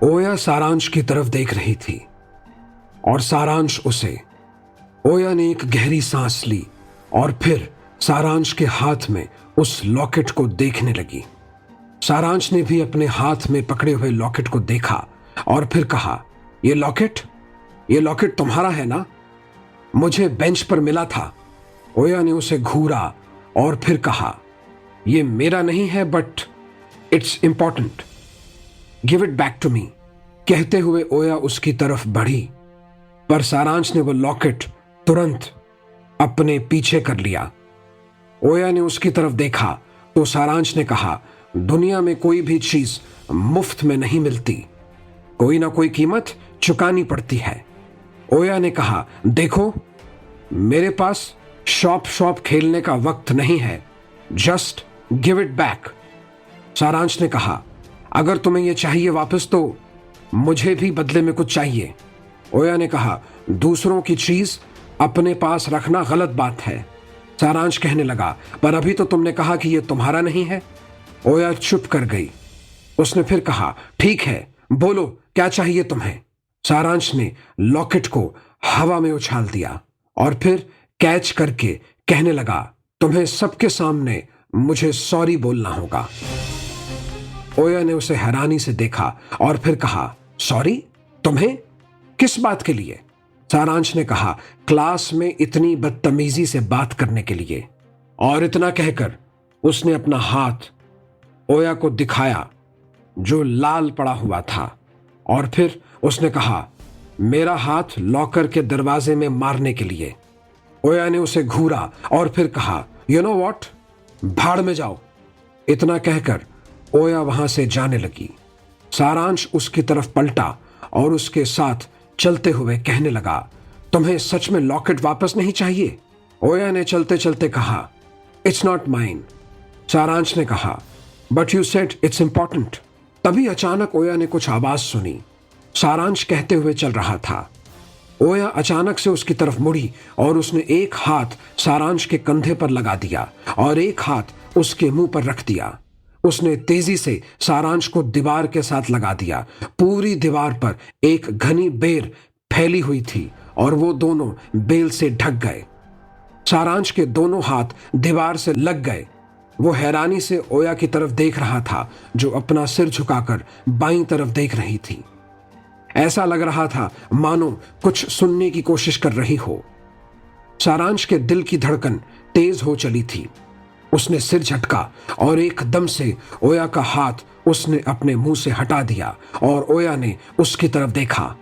ओया सारांश की तरफ देख रही थी और सारांश उसे। ओया ने एक गहरी सांस ली और फिर सारांश के हाथ में उस लॉकेट को देखने लगी। सारांश ने भी अपने हाथ में पकड़े हुए लॉकेट को देखा और फिर कहा, ये लॉकेट तुम्हारा है ना? मुझे बेंच पर मिला था। ओया ने उसे घूरा और फिर कहा, ये मेरा नहीं है but it's important, give it back to me. कहते हुए ओया उसकी तरफ बढ़ी, पर सारांश ने वो लॉकेट तुरंत अपने पीछे कर लिया। ओया ने उसकी तरफ देखा तो सारांश ने कहा, दुनिया में कोई भी चीज मुफ्त में नहीं मिलती, कोई ना कोई कीमत चुकानी पड़ती है। ओया ने कहा, देखो मेरे पास शॉप खेलने का वक्त नहीं है, जस्ट गिव इट बैक। सारांश ने कहा, अगर तुम्हें यह चाहिए वापस तो मुझे भी बदले में कुछ चाहिए। ओया ने कहा, दूसरों की चीज अपने पास रखना गलत बात है। सारांश कहने लगा, पर अभी तो तुमने कहा कि यह तुम्हारा नहीं है। ओया चुप कर गई। उसने फिर कहा, ठीक है, बोलो क्या चाहिए तुम्हें। सारांश ने लॉकेट को हवा में उछाल दिया और फिर कैच करके कहने लगा, तुम्हें सबके सामने मुझे सॉरी बोलना होगा। ओया ने उसे हैरानी से देखा और फिर कहा, सॉरी? तुम्हें? किस बात के लिए? सारांश ने कहा, क्लास में इतनी बदतमीजी से बात करने के लिए। और इतना कहकर उसने अपना हाथ ओया को दिखाया जो लाल पड़ा हुआ था और फिर उसने कहा, मेरा हाथ लॉकर के दरवाजे में मारने के लिए। ओया ने उसे घूरा और फिर कहा, यू नो व्हाट, भाड़ में जाओ। इतना कहकर ओया वहां से जाने लगी। सारांश उसकी तरफ पलटा और उसके साथ चलते हुए कहने लगा, तुम्हें सच में लॉकेट वापस नहीं चाहिए? ओया ने चलते चलते कहा, इट्स नॉट माइन। सारांश ने कहा, but you said it's important. तभी अचानक ओया ने कुछ आवाज सुनी। सारांश कहते हुए चल रहा था। ओया अचानक से उसकी तरफ मुड़ी और उसने एक हाथ सारांश के कंधे पर लगा दिया और एक हाथ उसके मुंह पर रख दिया। उसने तेजी से सारांश को दीवार के साथ लगा दिया। पूरी दीवार पर एक घनी बेल फैली हुई थी और वो दोनों बेल से ढक गए। सारांश के दोनों हाथ दीवार से लग गए। वो हैरानी से ओया की तरफ देख रहा था जो अपना सिर झुकाकर बाईं तरफ देख रही थी। ऐसा लग रहा था मानो कुछ सुनने की कोशिश कर रही हो। सारांश के दिल की धड़कन तेज हो चली थी। उसने सिर झटका और एकदम से ओया का हाथ उसने अपने मुंह से हटा दिया और ओया ने उसकी तरफ देखा।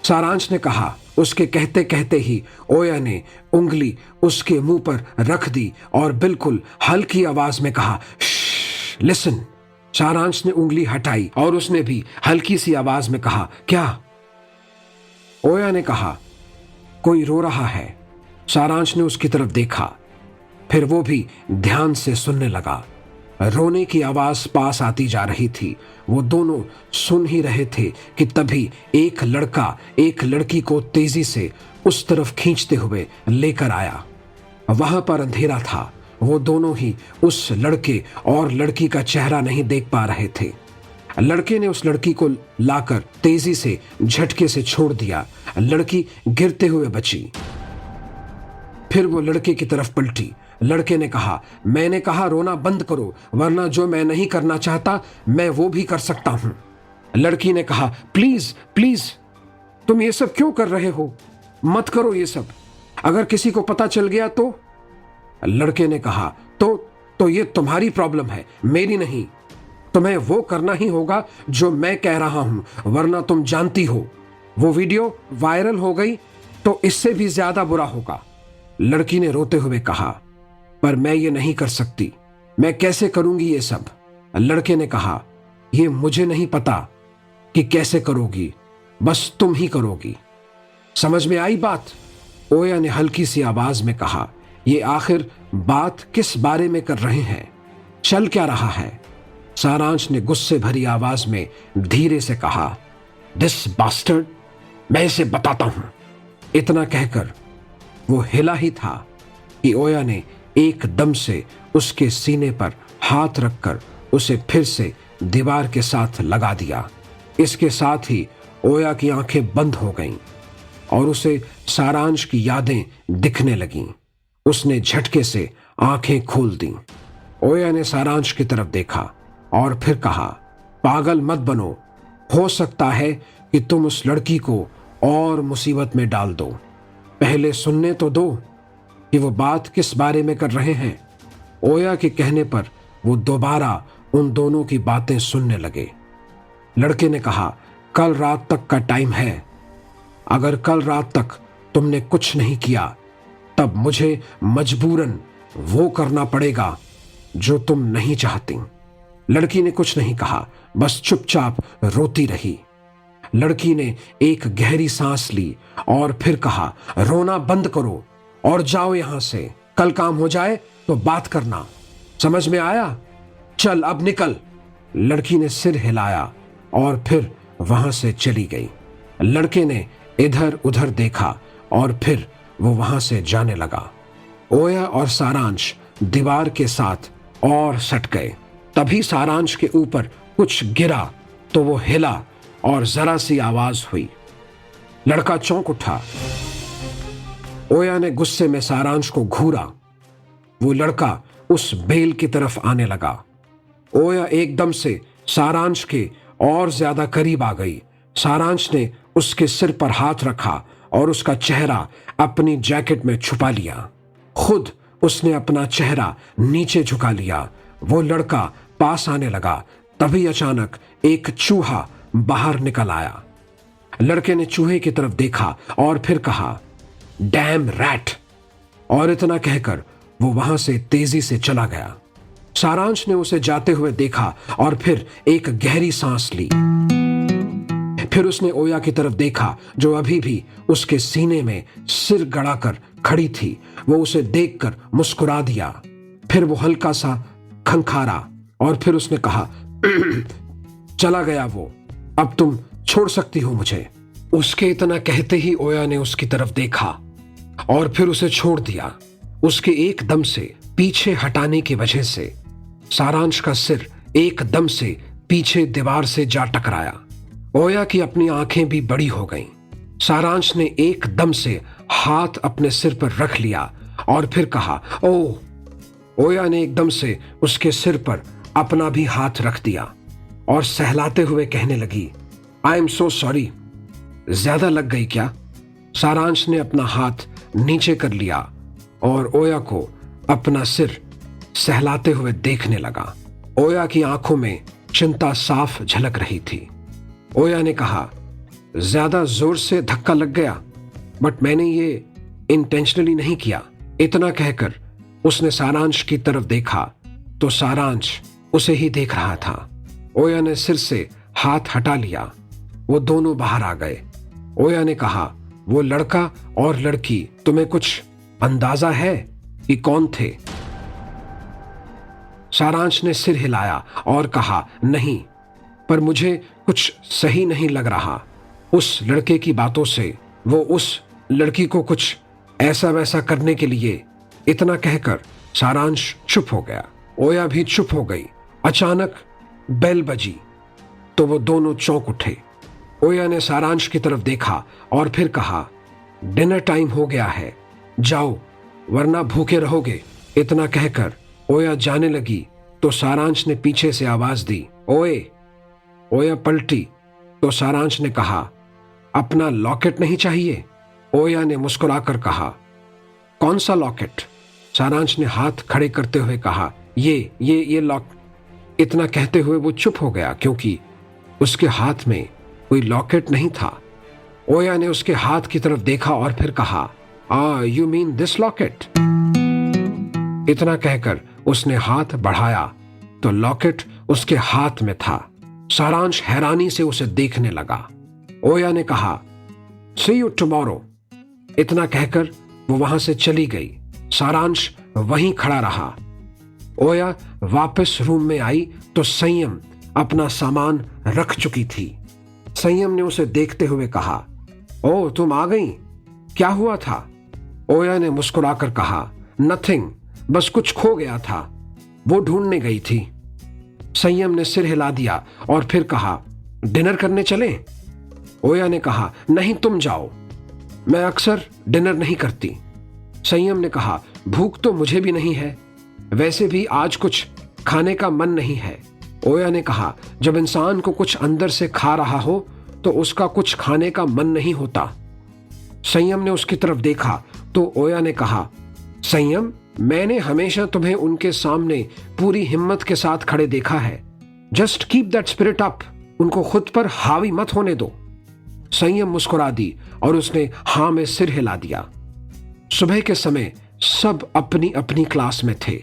सारांश ने कहा, उसके कहते कहते ही ओया ने उंगली उसके मुंह पर रख दी और बिल्कुल हल्की आवाज में कहा, श्श, लिसन। सारांश ने उंगली हटाई और उसने भी हल्की सी आवाज में कहा, क्या? ओया ने कहा, कोई रो रहा है। सारांश ने उसकी तरफ देखा, फिर वो भी ध्यान से सुनने लगा। रोने की आवाज पास आती जा रही थी। वो दोनों सुन ही रहे थे कि तभी एक लड़का एक लड़की को तेजी से उस तरफ खींचते हुए लेकर आया। वहां पर अंधेरा था। वो दोनों ही उस लड़के और लड़की का चेहरा नहीं देख पा रहे थे। लड़के ने उस लड़की को लाकर तेजी से झटके से छोड़ दिया। लड़की गिरते हुए बची। फिर वो लड़के की तरफ पलटी। लड़के ने कहा, मैंने कहा रोना बंद करो, वरना जो मैं नहीं करना चाहता मैं वो भी कर सकता हूं। लड़की ने कहा, प्लीज प्लीज, तुम ये सब क्यों कर रहे हो? मत करो ये सब, अगर किसी को पता चल गया तो? लड़के ने कहा, तो ये तुम्हारी प्रॉब्लम है, मेरी नहीं। तुम्हें वो करना ही होगा जो मैं कह रहा हूं, वरना तुम जानती हो वो वीडियो वायरल हो गई तो इससे भी ज्यादा बुरा होगा। लड़की ने रोते हुए कहा, पर मैं ये नहीं कर सकती, मैं कैसे करूंगी ये सब? लड़के ने कहा, ये मुझे नहीं पता कि कैसे करोगी, बस तुम ही करोगी। समझ में आई बात? ओया ने हल्की सी आवाज में कहा, ये आखिर बात किस बारे में कर रहे हैं? चल क्या रहा है? सारांश ने गुस्से भरी आवाज में धीरे से कहा, दिस बास्टर्ड, मैं इसे बताता हूं। इतना कहकर वो हिला ही था कि ओया ने एकदम से उसके सीने पर हाथ रखकर उसे फिर से दीवार के साथ लगा दिया। इसके साथ ही ओया की आंखें बंद हो गईं और उसे सारांश की यादें दिखने लगीं। उसने झटके से आंखें खोल दी। ओया ने सारांश की तरफ देखा और फिर कहा, पागल मत बनो, हो सकता है कि तुम उस लड़की को और मुसीबत में डाल दो। पहले सुनने तो दो कि वो बात किस बारे में कर रहे हैं। ओया के कहने पर वो दोबारा उन दोनों की बातें सुनने लगे। लड़के ने कहा, कल रात तक का टाइम है। अगर कल रात तक तुमने कुछ नहीं किया तब मुझे मजबूरन वो करना पड़ेगा जो तुम नहीं चाहती। लड़की ने कुछ नहीं कहा, बस चुपचाप रोती रही। लड़की ने एक गहरी सांस ली और फिर कहा, रोना बंद करो और जाओ यहां से। कल काम हो जाए तो बात करना, समझ में आया? चल अब निकल। लड़की ने सिर हिलाया और फिर वहां से चली गई। लड़के ने इधर उधर देखा और फिर वो वहां से जाने लगा। ओया और सारांश दीवार के साथ और सट गए। तभी सारांश के ऊपर कुछ गिरा तो वो हिला और जरा सी आवाज हुई। लड़का चौंक उठा। ओया ने गुस्से में सारांश को घूरा। वो लड़का उस बेल की तरफ आने लगा। ओया एकदम से सारांश के और ज्यादा करीब आ गई। सारांश ने उसके सिर पर हाथ रखा और उसका चेहरा अपनी जैकेट में छुपा लिया। खुद उसने अपना चेहरा नीचे झुका लिया। वो लड़का पास आने लगा। तभी अचानक एक चूहा बाहर निकल आया। लड़के ने चूहे की तरफ देखा और फिर कहा, डैम रैट, और इतना कहकर वो वहां से तेजी से चला गया। सारांश ने उसे जाते हुए देखा और फिर एक गहरी सांस ली। फिर उसने ओया की तरफ देखा जो अभी भी उसके सीने में सिर गड़ाकर खड़ी थी। वो उसे देखकर मुस्कुरा दिया। फिर वो हल्का सा खंखारा और फिर उसने कहा, चला गया वो, अब तुम छोड़ सकती हो मुझे। उसके इतना कहते ही ओया ने उसकी तरफ देखा और फिर उसे छोड़ दिया। उसके एकदम से पीछे हटाने की वजह से सारांश का सिर एकदम से पीछे दीवार से जा टकराया। ओया की अपनी आंखें भी बड़ी हो गईं। सारांश ने एकदम से हाथ अपने सिर पर रख लिया और फिर कहा, ओह। ओया ने एकदम से उसके सिर पर अपना भी हाथ रख दिया और सहलाते हुए कहने लगी, आई एम सो सॉरी। ज्यादा लग गई क्या? सारांश ने अपना हाथ नीचे कर लिया और ओया को अपना सिर सहलाते हुए देखने लगा। ओया की आंखों में चिंता साफ झलक रही थी। ओया ने कहा, ज्यादा जोर से धक्का लग गया, बट मैंने ये इंटेंशनली नहीं किया। इतना कहकर उसने सारांश की तरफ देखा तो सारांश उसे ही देख रहा था। ओया ने सिर से हाथ हटा लिया। वो दोनों बाहर आ गए। ओया ने कहा, वो लड़का और लड़की, तुम्हें कुछ अंदाजा है कि कौन थे? सारांश ने सिर हिलाया और कहा, नहीं, पर मुझे कुछ सही नहीं लग रहा। उस लड़के की बातों से वो उस लड़की को कुछ ऐसा वैसा करने के लिए। इतना कहकर सारांश चुप हो गया। ओया भी चुप हो गई। अचानक बेल बजी तो वो दोनों चौंक उठे। ओया ने सारांश की तरफ देखा और फिर कहा, डिनर टाइम हो गया है, जाओ वरना भूखे रहोगे। इतना कहकर ओया जाने लगी तो सारांश ने पीछे से आवाज दी, ओए। ओया पलटी तो सारांश ने कहा, अपना लॉकेट नहीं चाहिए? ओया ने मुस्कुराकर कहा, कौन सा लॉकेट? सारांश ने हाथ खड़े करते हुए कहा, ये लॉक। इतना कहते हुए वो चुप हो गया क्योंकि उसके हाथ में कोई लॉकेट नहीं था। ओया ने उसके हाथ की तरफ देखा और फिर कहा, यू मीन दिस लॉकेट? इतना कहकर उसने हाथ बढ़ाया तो लॉकेट उसके हाथ में था। सारांश हैरानी से उसे देखने लगा। ओया ने कहा, सी यू टुमारो। इतना कहकर वो वहां से चली गई। सारांश वहीं खड़ा रहा। ओया वापस रूम में आई तो संयम अपना सामान रख चुकी थी। संयम ने उसे देखते हुए कहा, ओ तुम आ गई, क्या हुआ था? ओया ने मुस्कुराकर कहा, नथिंग, बस कुछ खो गया था, वो ढूंढने गई थी। संयम ने सिर हिला दिया और फिर कहा, डिनर करने चलें? ओया ने कहा, नहीं तुम जाओ, मैं अक्सर डिनर नहीं करती। संयम ने कहा, भूख तो मुझे भी नहीं है, वैसे भी आज कुछ खाने का मन नहीं है। ओया ने कहा, जब इंसान को कुछ अंदर से खा रहा हो तो उसका कुछ खाने का मन नहीं होता। संयम ने उसकी तरफ देखा तो ओया ने कहा, संयम, मैंने हमेशा तुम्हें उनके सामने पूरी हिम्मत के साथ खड़े देखा है। Just keep that spirit up, उनको खुद पर हावी मत होने दो। संयम मुस्कुरा दी और उसने हां में सिर हिला दिया। सुबह के समय सब अपनी अपनी क्लास में थे।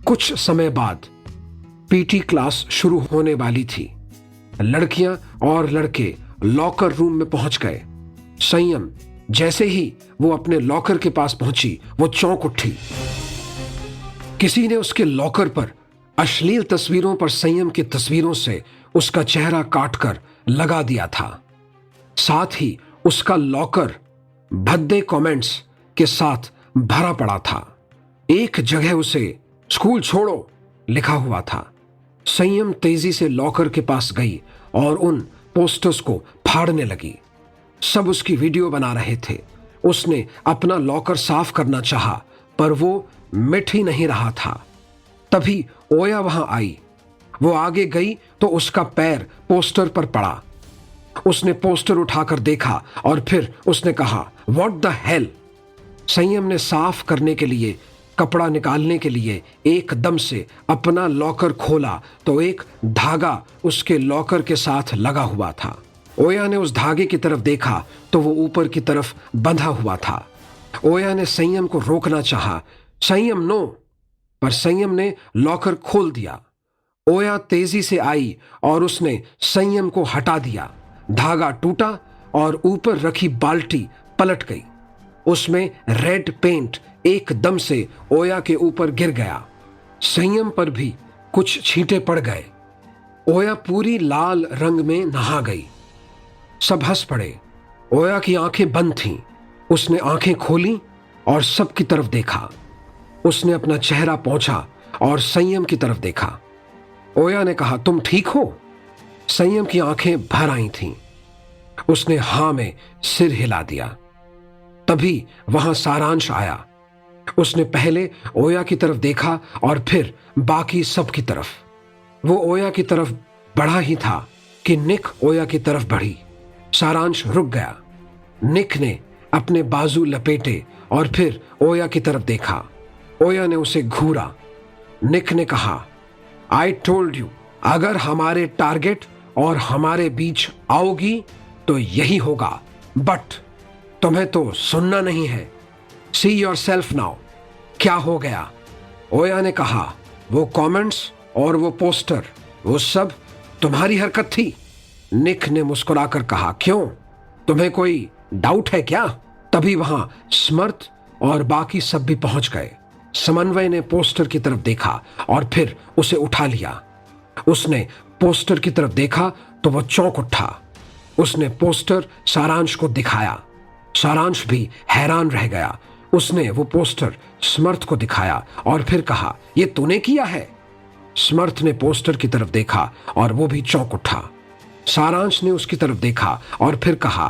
कुछ समय बाद पीटी क्लास शुरू होने वाली थी। लड़कियां और लड़के लॉकर रूम में पहुंच गए। संयम जैसे ही वो अपने लॉकर के पास पहुंची, वो चौंक उठी। किसी ने उसके लॉकर पर अश्लील तस्वीरों पर संयम की तस्वीरों से उसका चेहरा काटकर लगा दिया था। साथ ही उसका लॉकर भद्दे कमेंट्स के साथ भरा पड़ा था। एक जगह उसे स्कूल छोड़ो लिखा हुआ था। संयम तेजी से लॉकर के पास गई और उन पोस्टर्स को फाड़ने लगी। सब उसकी वीडियो बना रहे थे। उसने अपना लॉकर साफ करना चाहा, पर वो मिट ही नहीं रहा था। तभी ओया वहां आई। वो आगे गई तो उसका पैर पोस्टर पर पड़ा। उसने पोस्टर उठाकर देखा और फिर उसने कहा, व्हाट द हेल। संयम ने साफ करने के लिए कपड़ा निकालने के लिए एकदम से अपना लॉकर खोला तो एक धागा उसके लॉकर के साथ लगा हुआ था। ओया ने उस धागे की तरफ देखा तो वो ऊपर की तरफ बंधा हुआ था। ओया ने संयम को रोकना चाहा, संयम नो, पर संयम ने लॉकर खोल दिया। ओया तेजी से आई और उसने संयम को हटा दिया। धागा टूटा और ऊपर रखी बाल्टी पलट गई। उसमें रेड पेंट एकदम से ओया के ऊपर गिर गया। संयम पर भी कुछ छींटे पड़ गए। ओया पूरी लाल रंग में नहा गई। सब हंस पड़े। ओया की आंखें बंद थीं। उसने आंखें खोली और सबकी तरफ देखा। उसने अपना चेहरा पोंछा और संयम की तरफ देखा। ओया ने कहा, तुम ठीक हो? संयम की आंखें भर आई थीं। उसने हां में सिर हिला दिया। तभी वहां सारांश आया। उसने पहले ओया की तरफ देखा और फिर बाकी सब की तरफ। वो ओया की तरफ बढ़ा ही था कि निक ओया की तरफ बढ़ी। सारांश रुक गया। निक ने अपने बाजू लपेटे और फिर ओया की तरफ देखा। ओया ने उसे घूरा। निक ने कहा, आई टोल्ड यू, अगर हमारे टारगेट और हमारे बीच आओगी तो यही होगा, बट तुम्हें तो सुनना नहीं है। See your self now. क्या हो गया? ओया ने कहा, वो कमेंट्स और वो पोस्टर, वो सब तुम्हारी हरकत थी। निक ने मुस्कुराकर कहा, क्यों, तुम्हें कोई डाउट है क्या? तभी वहां स्मर्थ और बाकी सब भी पहुंच गए। समन्वय ने पोस्टर की तरफ देखा और फिर उसे उठा लिया। उसने पोस्टर की तरफ देखा तो वो चौंक उठा। उसने पोस्टर सारांश को दिखाया। सारांश भी हैरान रह गया। उसने वो पोस्टर स्मर्थ को दिखाया और फिर कहा, ये तूने किया है? स्मर्थ ने पोस्टर की तरफ देखा और वो भी चौंक उठा। सारांश ने उसकी तरफ देखा और फिर कहा,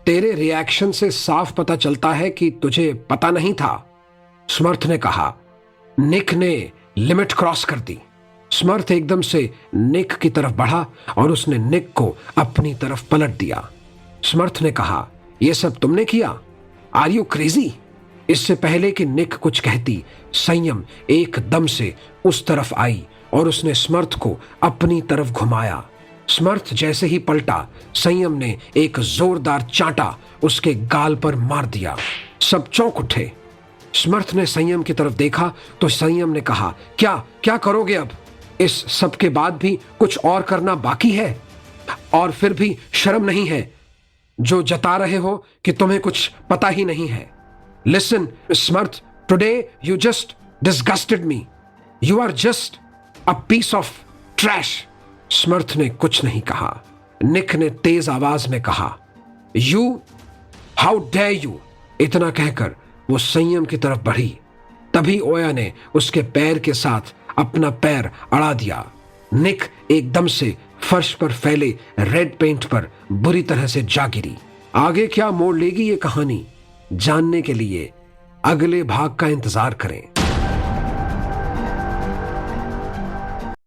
तेरे रिएक्शन से साफ पता चलता है कि तुझे पता नहीं था। स्मर्थ ने कहा, निक ने लिमिट क्रॉस कर दी। स्मर्थ एकदम से निक की तरफ बढ़ा और उसने निक को अपनी तरफ पलट दिया। स्मर्थ ने कहा, यह सब तुमने किया? Are you crazy? इससे पहले कि निक कुछ कहती, संयम एकदम से उस तरफ आई और उसने स्मर्थ को अपनी तरफ घुमाया। स्मर्थ जैसे ही पलटा, संयम ने एक जोरदार चांटा उसके गाल पर मार दिया। सब चौंक उठे। स्मर्थ ने संयम की तरफ देखा तो संयम ने कहा, क्या क्या करोगे अब? इस सब के बाद भी कुछ और करना बाकी है? और फिर भी शर्म नहीं है जो जता रहे हो कि तुम्हें कुछ पता ही नहीं है? Listen Samarth, today you just disgusted me. You are just a piece of trash. Samarth ने कुछ नहीं कहा। निक ने तेज आवाज में कहा, यू, हाउ डेयर यू। इतना कहकर वो संयम की तरफ बढ़ी। तभी ओया ने उसके पैर के साथ अपना पैर अड़ा दिया। निक एकदम से फर्श पर फैले रेड पेंट पर बुरी तरह से जा गिरी। आगे क्या मोड़ लेगी ये कहानी, जानने के लिए अगले भाग का इंतजार करें।